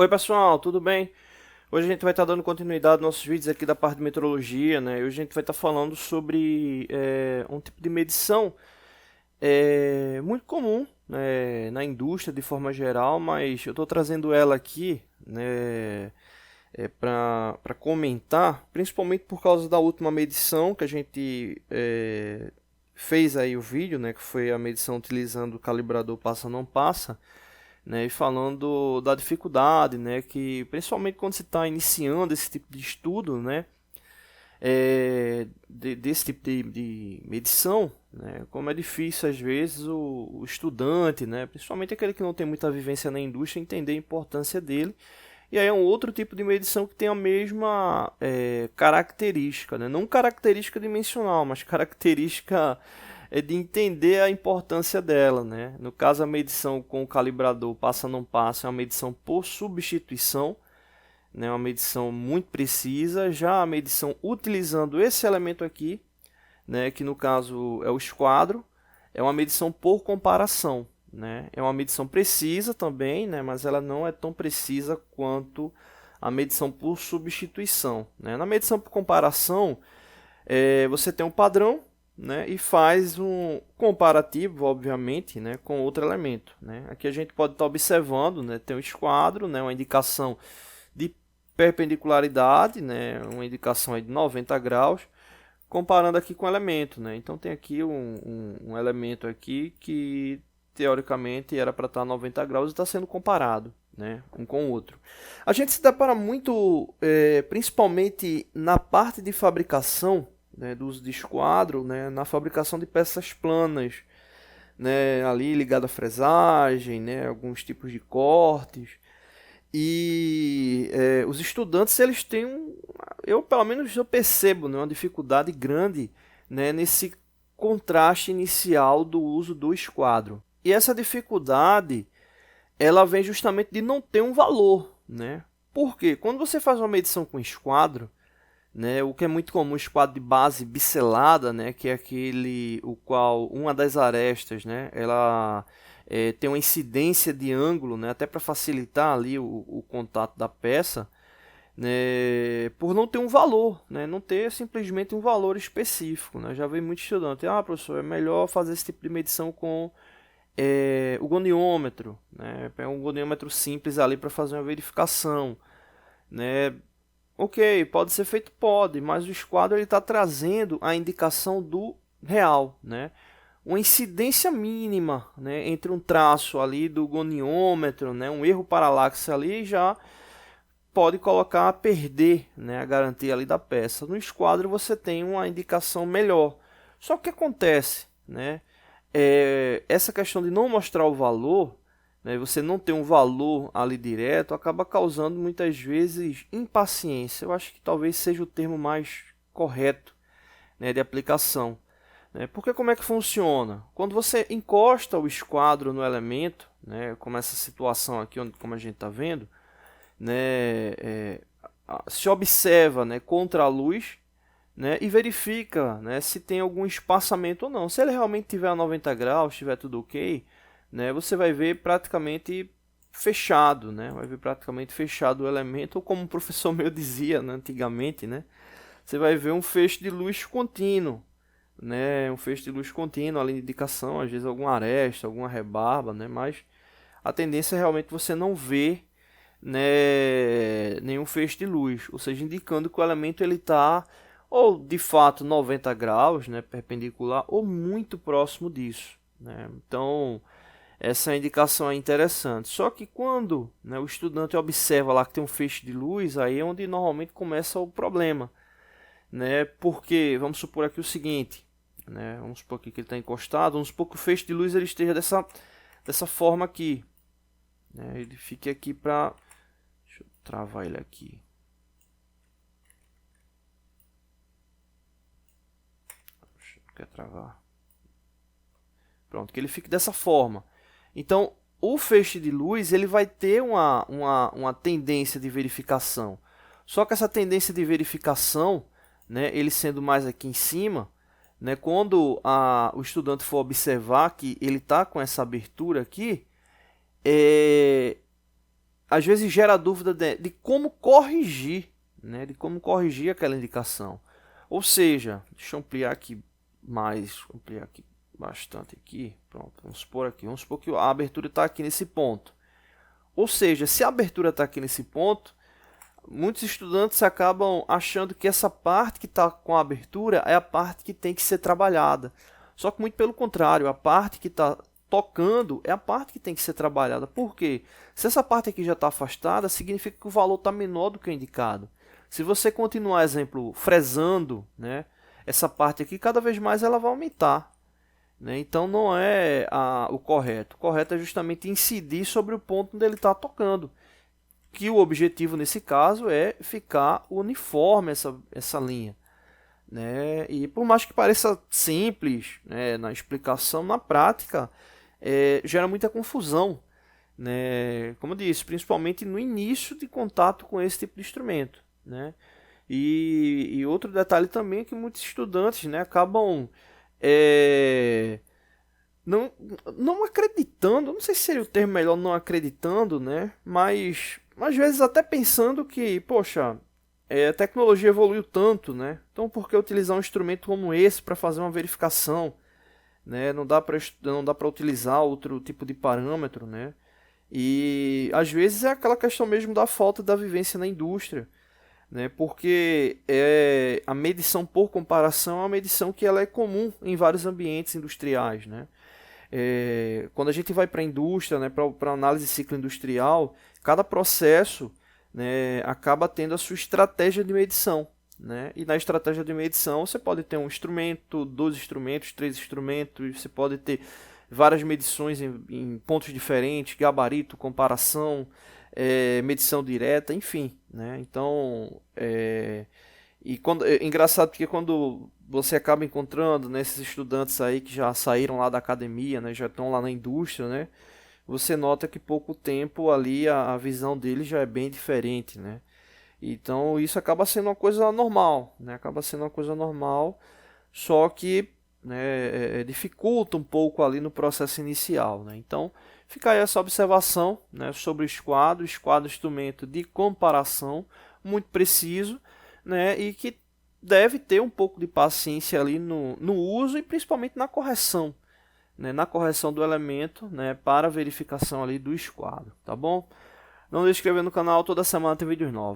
Oi pessoal, tudo bem? Hoje a gente vai estar dando continuidade aos nossos vídeos aqui da parte de metrologia, né? E hoje a gente vai estar falando sobre um tipo de medição muito comum, na indústria de forma geral, mas eu estou trazendo ela aqui, né, para comentar, principalmente por causa da última medição que a gente fez aí o vídeo, né? Que foi a medição utilizando o calibrador passa-não passa, né, e falando da dificuldade, né, que principalmente quando você está iniciando esse tipo de estudo, né, desse tipo de medição, né, como é difícil às vezes o estudante, né, principalmente aquele que não tem muita vivência na indústria, entender a importância dele. E aí é um outro tipo de medição que tem a mesma característica, né, não característica dimensional, mas característica de entender a importância dela, né? No caso, a medição com o calibrador passa-não passa é uma medição por substituição, né? Uma medição muito precisa. Já a medição utilizando esse elemento aqui, né? Que no caso é o esquadro, é uma medição por comparação, né? É uma medição precisa também, né? Mas ela não é tão precisa quanto a medição por substituição, né? Na medição por comparação, você tem um padrão, né, e faz um comparativo, obviamente, né, com outro elemento, né. Aqui a gente pode estar observando, né, tem um esquadro, né, uma indicação de perpendicularidade, né, uma indicação aí de 90 graus, comparando aqui com o elemento, né. Então tem aqui um elemento aqui que teoricamente era para estar 90 graus e está sendo comparado, né, um com o outro. A gente se depara muito, principalmente na parte de fabricação, né, do uso de esquadro, né, na fabricação de peças planas, né, ali ligado à fresagem, né, alguns tipos de cortes. E os estudantes eles têm eu pelo menos eu percebo, né, uma dificuldade grande, né, nesse contraste inicial do uso do esquadro. E essa dificuldade ela vem justamente de não ter um valor, né? Porque quando você faz uma medição com esquadro, né, o que é muito comum, esquadro de base biselada, né, que é aquele o qual uma das arestas, né, ela tem uma incidência de ângulo, né, até para facilitar ali o contato da peça, né, por não ter um valor, né, não ter simplesmente um valor específico, né. Já veio muito estudante, professor, é melhor fazer esse tipo de medição com o goniômetro, né, é um goniômetro simples ali para fazer uma verificação, né. Ok, pode ser feito, pode, mas o esquadro está trazendo a indicação do real, né? Uma incidência mínima, né, entre um traço ali do goniômetro, né, um erro paralaxe ali já pode colocar a perder, né, a garantia ali da peça. No esquadro você tem uma indicação melhor. Só que acontece, né? Essa questão de não mostrar o valor, né, você não ter um valor ali direto, acaba causando muitas vezes impaciência. Eu acho que talvez seja o termo mais correto, né, de aplicação. Né? Porque como é que funciona? Quando você encosta o esquadro no elemento, né, como essa situação aqui, como a gente está vendo, né, se observa, né, contra a luz, né, e verifica, né, se tem algum espaçamento ou não. Se ele realmente tiver a 90 graus, estiver tudo ok, né, você vai ver praticamente fechado, né, vai ver praticamente fechado o elemento, ou como o professor meu dizia, né, antigamente, né, você vai ver um feixe de luz contínuo, né, um feixe de luz contínuo, ali de indicação, às vezes alguma aresta, alguma rebarba, né, mas a tendência é realmente você não ver, né, nenhum feixe de luz, ou seja, indicando que o elemento ele está ou de fato 90 graus, né, perpendicular, ou muito próximo disso, né? Então essa indicação é interessante. Só que quando, né, o estudante observa lá que tem um feixe de luz, aí é onde normalmente começa o problema, né? Porque vamos supor aqui o seguinte, né? Vamos supor aqui que ele está encostado, vamos supor que o feixe de luz ele esteja dessa forma aqui, né? Ele fique aqui para, deixa eu travar ele aqui. Quer travar? Pronto, que ele fique dessa forma. Então, o feixe de luz ele vai ter uma tendência de verificação. Só que essa tendência de verificação, né, ele sendo mais aqui em cima, né, quando o estudante for observar que ele está com essa abertura aqui, às vezes gera dúvida de como corrigir, né, de como corrigir aquela indicação. Ou seja, deixa eu ampliar aqui mais, ampliar aqui bastante aqui, pronto, vamos supor que a abertura está aqui nesse ponto. Ou seja, se a abertura está aqui nesse ponto, muitos estudantes acabam achando que essa parte que está com a abertura é a parte que tem que ser trabalhada. Só que muito pelo contrário, a parte que está tocando é a parte que tem que ser trabalhada. Por quê? Se essa parte aqui já está afastada, significa que o valor está menor do que o indicado. Se você continuar, exemplo, fresando, né, essa parte aqui, cada vez mais ela vai aumentar. Né? Então não é o correto. O correto é justamente incidir sobre o ponto onde ele está tocando. Que o objetivo nesse caso é ficar uniforme essa linha. Né? E por mais que pareça simples, né, na explicação, na prática gera muita confusão, né? Como eu disse, principalmente no início de contato com esse tipo de instrumento. Né? E outro detalhe também é que muitos estudantes, né, acabam não acreditando, não sei se seria o termo melhor, não acreditando, né? Mas às vezes até pensando que, poxa, a tecnologia evoluiu tanto, né? Então por que utilizar um instrumento como esse para fazer uma verificação? Né? Não dá para utilizar outro tipo de parâmetro, né? E às vezes é aquela questão mesmo da falta da vivência na indústria, né? Porque a medição por comparação é uma medição que ela é comum em vários ambientes industriais, né? Quando a gente vai para a indústria, né, para análise de ciclo industrial, cada processo, né, acaba tendo a sua estratégia de medição. Né? E na estratégia de medição você pode ter um instrumento, 2 instrumentos, 3 instrumentos, você pode ter várias medições em pontos diferentes, gabarito, comparação, medição direta, enfim. Né? Então, engraçado porque quando você acaba encontrando, né, esses estudantes aí que já saíram lá da academia, né, já estão lá na indústria, né, você nota que pouco tempo ali a visão deles já é bem diferente, né? Então isso acaba sendo uma coisa normal, né? Acaba sendo uma coisa normal, só que, né, dificulta um pouco ali no processo inicial, né? Então fica aí essa observação, né, sobre o esquadro instrumento de comparação muito preciso, né, e que deve ter um pouco de paciência ali no uso e principalmente na correção, né, na correção do elemento, né, para verificação ali do esquadro, tá bom? Não deixe de se inscrever no canal, toda semana tem vídeos novos.